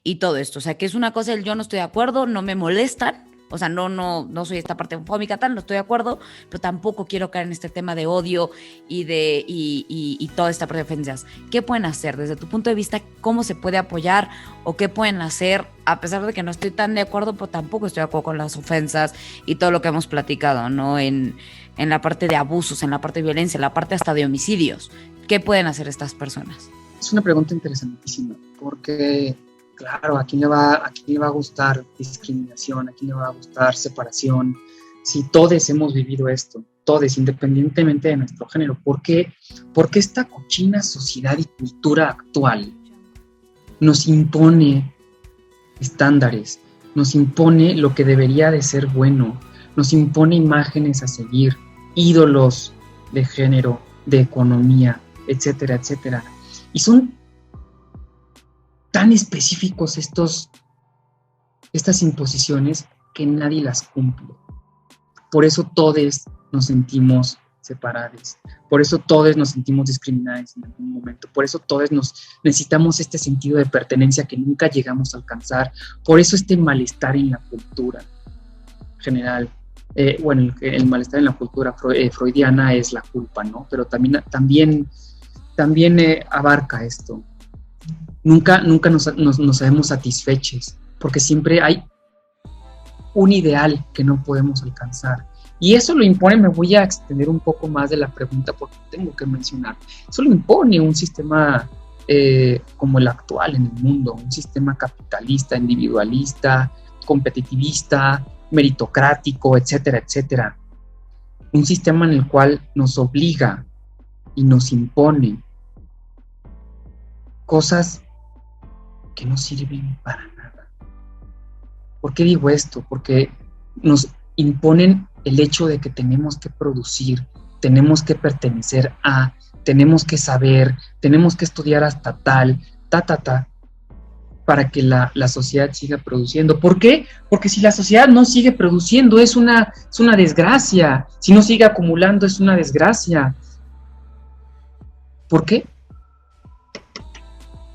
Speaker 3: y todo esto. O sea, que es una cosa, yo no estoy de acuerdo, no me molestan. O sea, no soy esta parte homofóbica, tal, no estoy de acuerdo, pero tampoco quiero caer en este tema de odio y toda esta parte de ofensas. ¿Qué pueden hacer desde tu punto de vista? ¿Cómo se puede apoyar? ¿O qué pueden hacer a pesar de que no estoy tan de acuerdo, pero tampoco estoy de acuerdo con las ofensas y todo lo que hemos platicado, ¿no? En la parte de abusos, en la parte de violencia, en la parte hasta de homicidios. ¿Qué pueden hacer estas personas?
Speaker 6: Es una pregunta interesantísima, porque claro, ¿a quién le va a gustar discriminación? ¿A quién le va a gustar separación? Si todos hemos vivido esto, todos, independientemente de nuestro género. ¿Por qué esta cochina sociedad y cultura actual nos impone estándares, nos impone lo que debería de ser bueno, nos impone imágenes a seguir, ídolos de género, de economía, etcétera, etcétera? Y son tan específicos estas imposiciones que nadie las cumple. Por eso todos nos sentimos separados, por eso todos nos sentimos discriminados en algún momento, por eso todos necesitamos este sentido de pertenencia que nunca llegamos a alcanzar, por eso este malestar en la cultura general. El malestar en la cultura freudiana es la culpa, ¿no? Pero también abarca esto. Nunca nos sabemos satisfechos, porque siempre hay un ideal que no podemos alcanzar. Y eso lo impone, me voy a extender un poco más de la pregunta porque tengo que mencionar, eso lo impone un sistema como el actual en el mundo, un sistema capitalista, individualista, competitivista, meritocrático, etcétera, etcétera. Un sistema en el cual nos obliga y nos impone cosas que no sirven para nada. ¿Por qué digo esto? Porque nos imponen el hecho de que tenemos que producir, tenemos que pertenecer a, tenemos que saber, tenemos que estudiar hasta tal, para que la sociedad siga produciendo. ¿Por qué? Porque si la sociedad no sigue produciendo es una desgracia, si no sigue acumulando es una desgracia. ¿Por qué?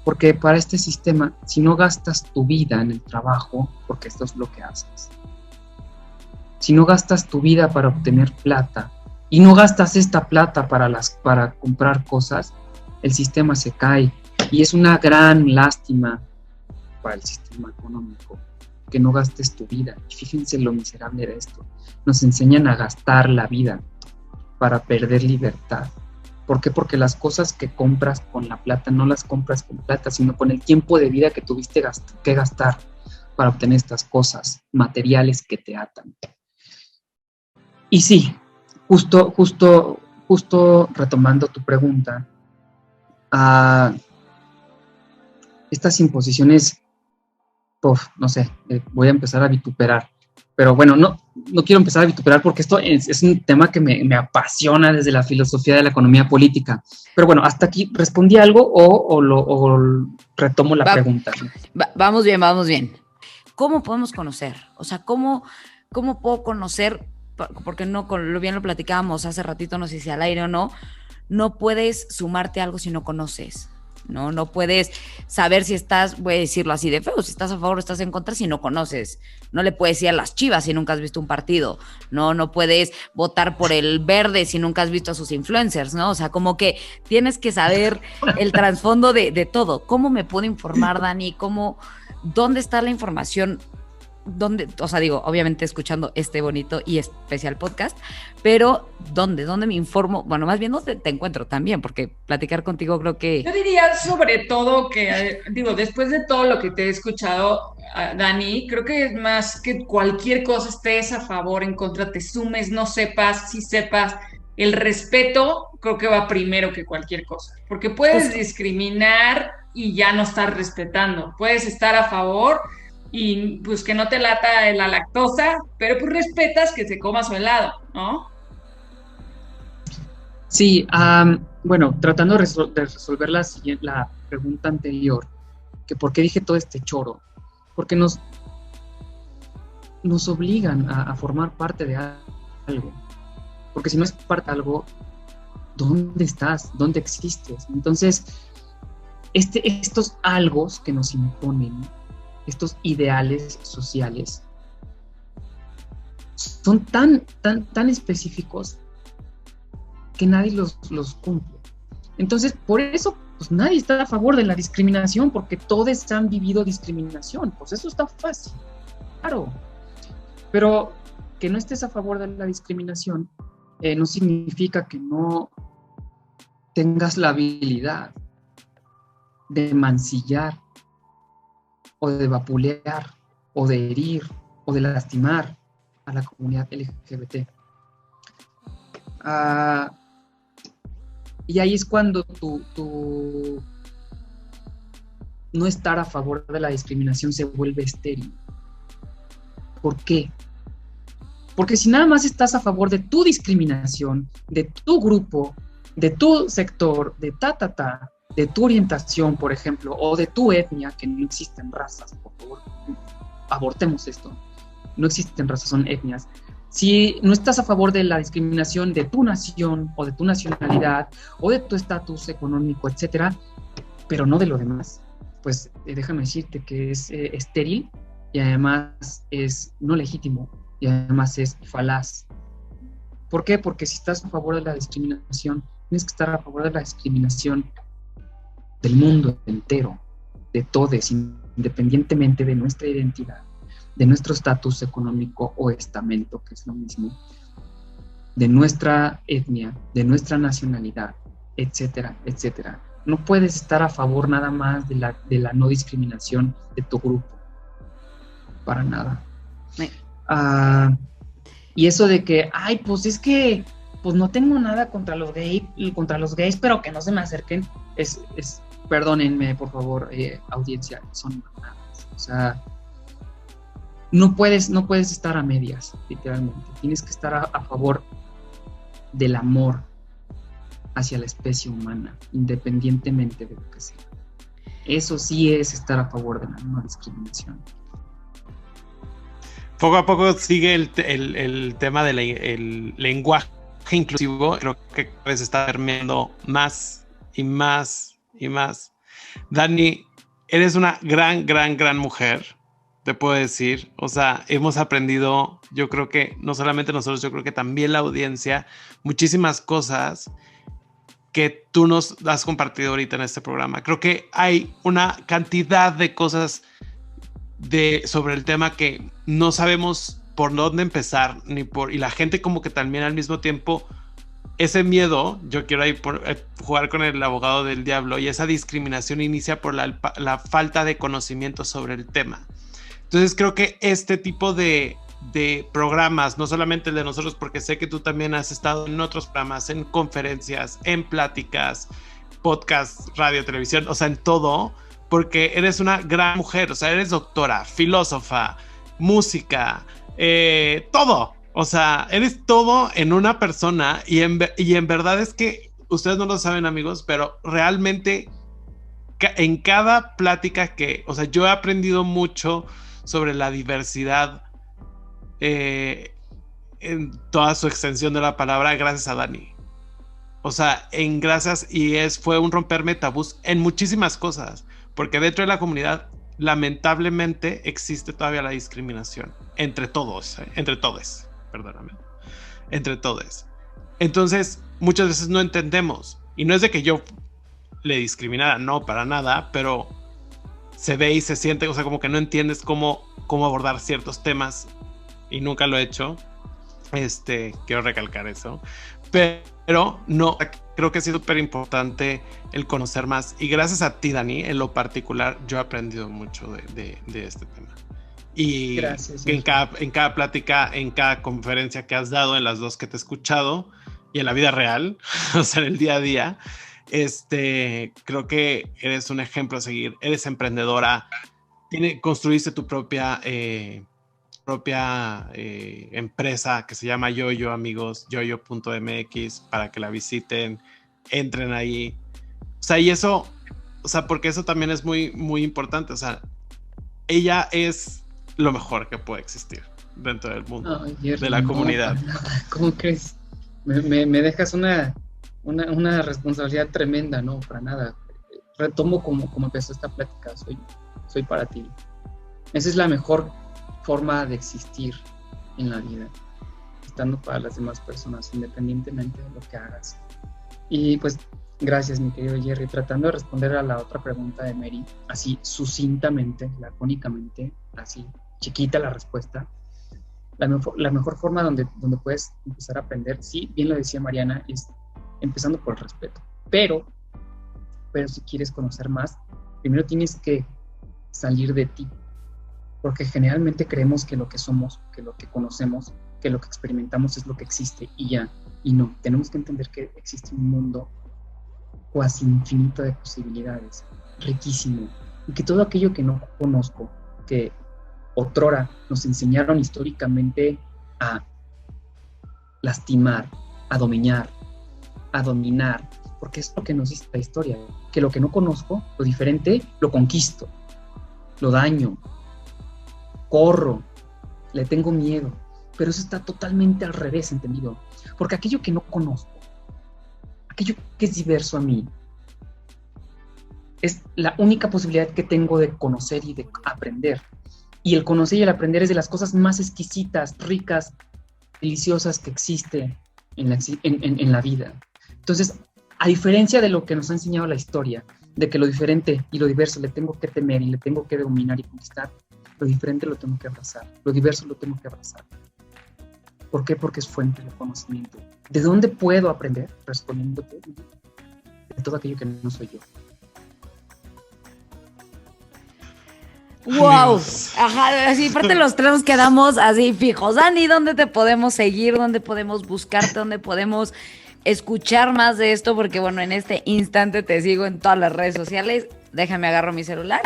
Speaker 6: Porque para este sistema, si no gastas tu vida en el trabajo, porque esto es lo que haces, si no gastas tu vida para obtener plata y no gastas esta plata para comprar cosas, el sistema se cae. Y es una gran lástima para el sistema económico que no gastes tu vida. Y fíjense lo miserable de esto. Nos enseñan a gastar la vida para perder libertad. ¿Por qué? Porque las cosas que compras con la plata no las compras con plata, sino con el tiempo de vida que tuviste que gastar para obtener estas cosas materiales que te atan. Y sí, justo retomando tu pregunta, estas imposiciones, no sé, voy a empezar a vituperar. Pero bueno, no quiero empezar a vituperar porque esto es un tema que me apasiona desde la filosofía de la economía política. Pero bueno, hasta aquí, ¿respondí algo o retomo la pregunta?
Speaker 3: Vamos bien. ¿Cómo podemos conocer? O sea, ¿cómo puedo conocer? Porque bien lo platicábamos hace ratito, no sé si al aire o no puedes sumarte a algo si no conoces. No puedes saber si estás, voy a decirlo así de feo, si estás a favor o estás en contra si no conoces. No le puedes ir a las Chivas si nunca has visto un partido. No puedes votar por el verde si nunca has visto a sus influencers, ¿no? O sea, como que tienes que saber el trasfondo de todo. ¿Cómo me puedo informar, Dani? ¿Dónde está la información? O sea, digo, obviamente escuchando este bonito y especial podcast, pero ¿dónde me informo? Bueno, más bien, ¿dónde te encuentro también? Porque platicar contigo creo que...
Speaker 4: Yo diría sobre todo que, después de todo lo que te he escuchado, Dani, creo que es más que cualquier cosa, estés a favor, en contra, te sumes, no sepas, si sepas, el respeto creo que va primero que cualquier cosa, porque puedes discriminar y ya no estar respetando, puedes estar a favor y pues que no te lata la lactosa, pero pues respetas que te comas su helado, ¿no?
Speaker 6: Sí, bueno, tratando de resolver la pregunta anterior, que por qué dije todo este choro, porque nos obligan a formar parte de algo. Porque si no es parte de algo, ¿dónde estás? ¿Dónde existes? Entonces, estos algos que nos imponen, estos ideales sociales, son tan específicos que nadie los cumple. Entonces, por eso, pues nadie está a favor de la discriminación, porque todos han vivido discriminación. Pues eso está fácil, claro. Pero que no estés a favor de la discriminación no significa que no tengas la habilidad de mancillar, o de vapulear, o de herir, o de lastimar a la comunidad LGBT. Y ahí es cuando tu no estar a favor de la discriminación se vuelve estéril. ¿Por qué? Porque si nada más estás a favor de tu discriminación, de tu grupo, de tu sector, de de tu orientación, por ejemplo, o de tu etnia, que no existen razas, por favor, abortemos esto. No existen razas, son etnias. Si no estás a favor de la discriminación de tu nación, o de tu nacionalidad, o de tu estatus económico, etcétera, pero no de lo demás, pues déjame decirte que es estéril, y además es no legítimo, y además es falaz. ¿Por qué? Porque si estás a favor de la discriminación, tienes que estar a favor de la discriminación del mundo entero, de todos, independientemente de nuestra identidad, de nuestro estatus económico o estamento, que es lo mismo, de nuestra etnia, de nuestra nacionalidad, etcétera, etcétera. No puedes estar a favor nada más de la no discriminación de tu grupo, para nada. Y eso de que, pues es que pues no tengo nada contra los gays, pero que no se me acerquen, perdónenme, por favor, audiencia, son mamadas. O sea, no puedes estar a medias, literalmente. Tienes que estar a favor del amor hacia la especie humana, independientemente de lo que sea. Eso sí es estar a favor de la no discriminación.
Speaker 1: Poco a poco sigue el tema del lenguaje inclusivo. Creo que cada vez está permeando más y más y más. Dani, eres una gran mujer, te puedo decir. O sea, hemos aprendido, yo creo que no solamente nosotros, yo creo que también la audiencia, muchísimas cosas que tú nos has compartido ahorita en este programa. Creo que hay una cantidad de cosas sobre el tema que no sabemos por dónde empezar, y la gente como que también al mismo tiempo, ese miedo, yo quiero ahí jugar con el abogado del diablo, y esa discriminación inicia por la falta de conocimiento sobre el tema. Entonces creo que este tipo de programas, no solamente el de nosotros, porque sé que tú también has estado en otros programas, en conferencias, en pláticas, podcasts, radio, televisión, o sea, en todo, porque eres una gran mujer, o sea, eres doctora, filósofa, música, todo. O sea, eres todo en una persona, y en verdad es que ustedes no lo saben, amigos, pero realmente en cada plática o sea, yo he aprendido mucho sobre la diversidad en toda su extensión de la palabra, gracias a Dani. O sea, fue un romperme tabús en muchísimas cosas, porque dentro de la comunidad lamentablemente existe todavía la discriminación entre todos, entre todos. Entonces muchas veces no entendemos, y no es de que yo le discriminara, no, para nada, pero se ve y se siente, o sea, como que no entiendes cómo abordar ciertos temas, y nunca lo he hecho. Quiero recalcar eso, pero no, creo que ha sido súper importante el conocer más, y gracias a ti, Dani, en lo particular yo he aprendido mucho de este tema. Y gracias, en cada plática, en cada conferencia que has dado, en las dos que te he escuchado, y en la vida real, o sea, en el día a día, creo que eres un ejemplo a seguir. Eres emprendedora, construiste tu propia empresa que se llama Yoyo, amigos, yoyo.mx, para que la visiten, entren ahí. O sea, y eso, o sea, porque eso también es muy, muy importante. O sea, ella es lo mejor que puede existir dentro del mundo, de la comunidad.
Speaker 6: ¿Cómo crees? Me dejas una responsabilidad tremenda, no, para nada. Retomo como empezó esta plática, soy para ti. Esa es la mejor forma de existir en la vida, estando para las demás personas, independientemente de lo que hagas. Y pues, gracias, mi querido Jerry. Tratando de responder a la otra pregunta de Mary, así sucintamente, lacónicamente, así chiquita la respuesta. La mejor forma donde puedes empezar a aprender, sí, bien lo decía Mariana, es empezando por el respeto. Pero si quieres conocer más, primero tienes que salir de ti. Porque generalmente creemos que lo que somos, que lo que conocemos, que lo que experimentamos es lo que existe y ya. Y no, tenemos que entender que existe un mundo cuasi infinito de posibilidades, riquísimo. Y que todo aquello que no conozco, que otrora nos enseñaron históricamente a lastimar, a dominar, porque es lo que nos dice la historia, que lo que no conozco, lo diferente, lo conquisto, lo daño, corro, le tengo miedo, pero eso está totalmente al revés, ¿entendido? Porque aquello que no conozco, aquello que es diverso a mí, es la única posibilidad que tengo de conocer y de aprender. Y el conocer y el aprender es de las cosas más exquisitas, ricas, deliciosas que existe en la vida. Entonces, a diferencia de lo que nos ha enseñado la historia, de que lo diferente y lo diverso le tengo que temer y le tengo que dominar y conquistar, lo diferente lo tengo que abrazar, lo diverso lo tengo que abrazar. ¿Por qué? Porque es fuente de conocimiento. ¿De dónde puedo aprender? Respondiéndote, de todo aquello que no soy yo.
Speaker 3: ¡Wow! Ajá, así parte los tres nos quedamos así fijos. Dani, ¿dónde te podemos seguir? ¿Dónde podemos buscarte? ¿Dónde podemos escuchar más de esto? Porque bueno, en este instante te sigo en todas las redes sociales. Déjame agarro mi celular.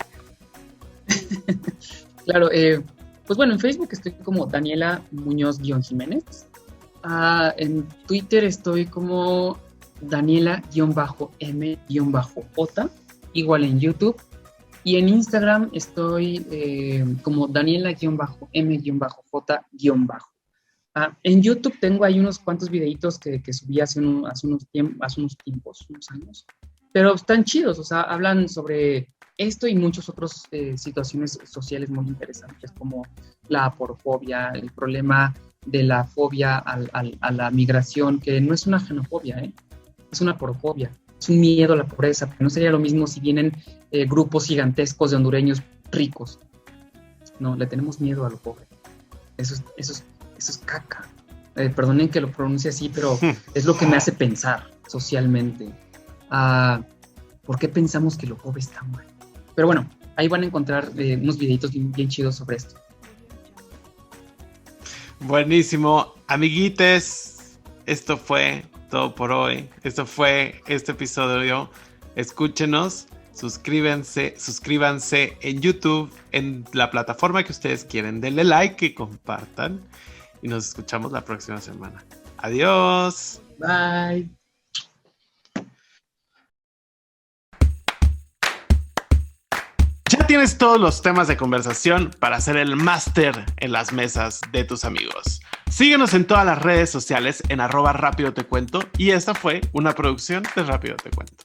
Speaker 6: Claro, pues bueno, en Facebook estoy como Daniela Muñoz-Jiménez. En Twitter estoy como Daniela-M-J. Igual en YouTube. Y en Instagram estoy como Daniela-M-J-. En YouTube tengo ahí unos cuantos videitos que subí hace unos años. Pero están chidos, o sea, hablan sobre esto y muchas otras situaciones sociales muy interesantes, como la aporofobia, el problema de la fobia a la migración, que no es una xenofobia, es una aporofobia. Es un miedo a la pobreza, porque no sería lo mismo si vienen grupos gigantescos de hondureños ricos. No, le tenemos miedo a lo pobre. Eso es caca. Perdonen que lo pronuncie así, pero es lo que me hace pensar socialmente. ¿Por qué pensamos que lo pobre está mal? Pero bueno, ahí van a encontrar unos videitos bien chidos sobre esto.
Speaker 1: Buenísimo. Amiguites, esto fue todo por hoy. Esto fue este episodio. Escúchenos, suscríbanse en YouTube, en la plataforma que ustedes quieren. Denle like y compartan. Y nos escuchamos la próxima semana. Adiós.
Speaker 6: Bye.
Speaker 1: Ya tienes todos los temas de conversación para ser el máster en las mesas de tus amigos. Síguenos en todas las redes sociales en @RápidoTeCuento y esta fue una producción de Rápido Te Cuento.